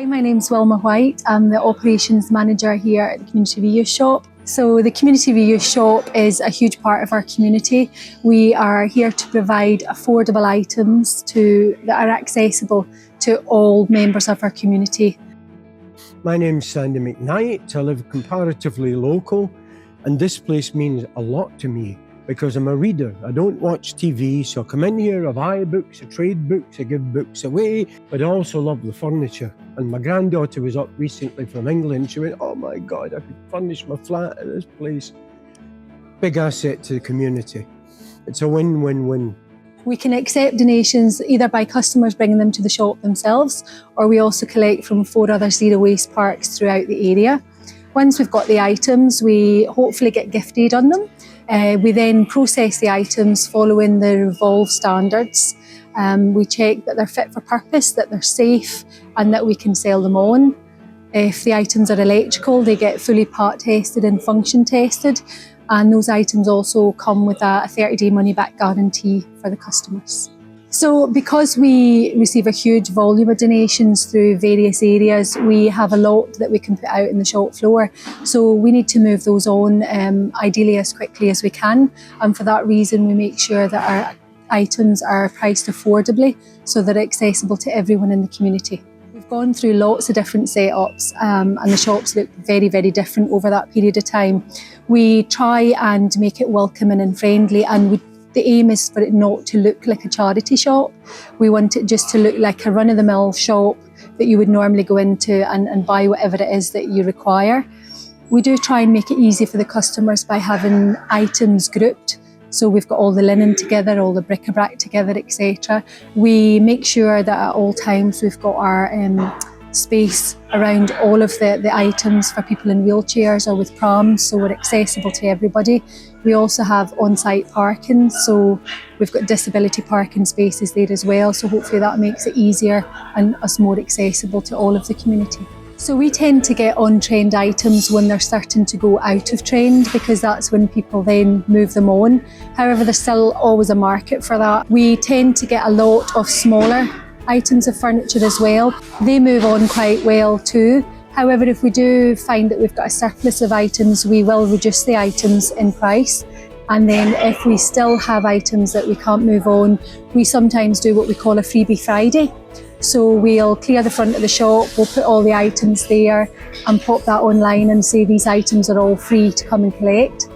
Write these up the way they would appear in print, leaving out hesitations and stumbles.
Hi, my name's Wilma White. I'm the Operations Manager here at the Community Reuse Shop. So the Community Reuse Shop is a huge part of our community. We are here to provide affordable items that are accessible to all members of our community. My name's Sandy McKnight. I live comparatively local, and this place means a lot to me because I'm a reader. I don't watch TV, so I come in here, I buy books, I trade books, I give books away, but I also love the furniture. And my granddaughter was up recently from England. She went, "Oh my God, I could furnish my flat at this place." Big asset to the community. It's a win-win-win. We can accept donations either by customers bringing them to the shop themselves, or we also collect from 4 other zero waste parks throughout the area. Once we've got the items, we hopefully get gifted on them. We then process the items following the Revolve standards. We check that they're fit for purpose, that they're safe, and that we can sell them on. If the items are electrical, they get fully part tested and function tested, and those items also come with a 30-day money-back guarantee for the customers. So because we receive a huge volume of donations through various areas, we have a lot that we can put out in the shop floor. So we need to move those on ideally as quickly as we can. And for that reason, we make sure that our items are priced affordably so they're accessible to everyone in the community. We've gone through lots of different setups and the shops look very, very different over that period of time. We try and make it welcoming and friendly, and the aim is for it not to look like a charity shop. We want it just to look like a run-of-the-mill shop that you would normally go into and buy whatever it is that you require. We do try and make it easy for the customers by having items grouped. So we've got all the linen together, all the bric-a-brac together, etc. We make sure that at all times we've got our space around all of the items for people in wheelchairs or with prams, so we're accessible to everybody. We also have on-site parking, so we've got disability parking spaces there as well, so hopefully that makes it easier and us more accessible to all of the community. So we tend to get on-trend items when they're starting to go out of trend, because that's when people then move them on. However, there's still always a market for that. We tend to get a lot of smaller items of furniture as well. They move on quite well too. However, if we do find that we've got a surplus of items, we will reduce the items in price. And then if we still have items that we can't move on, we sometimes do what we call a freebie Friday. So we'll clear the front of the shop, we'll put all the items there and pop that online and say these items are all free to come and collect.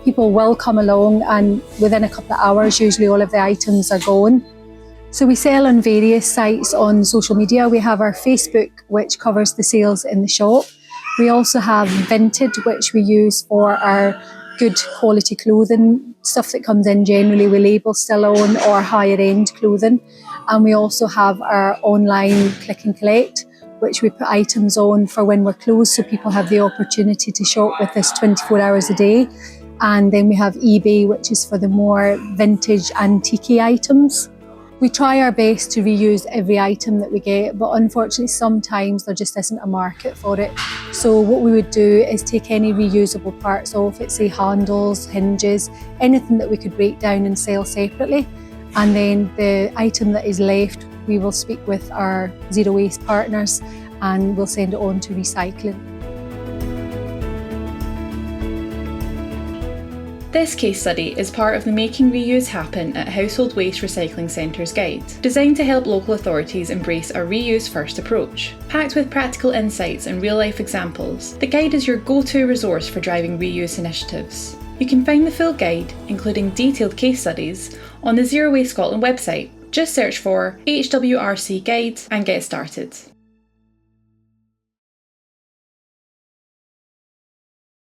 People will come along, and within a couple of hours, usually all of the items are gone. So we sell on various sites on social media. We have our Facebook, which covers the sales in the shop. We also have Vinted, which we use for our good quality clothing, stuff that comes in generally with labels still on, or higher end clothing. And we also have our online click and collect, which we put items on for when we're closed, so people have the opportunity to shop with us 24 hours a day. And then we have eBay, which is for the more vintage antique items. We try our best to reuse every item that we get, but unfortunately sometimes there just isn't a market for it. So what we would do is take any reusable parts off it, say handles, hinges, anything that we could break down and sell separately. And then the item that is left, we will speak with our zero waste partners and we'll send it on to recycling. This case study is part of the Making Reuse Happen at Household Waste Recycling Centres guide, designed to help local authorities embrace a reuse-first approach. Packed with practical insights and real-life examples, the guide is your go-to resource for driving reuse initiatives. You can find the full guide, including detailed case studies, on the Zero Waste Scotland website. Just search for HWRC Guide and get started.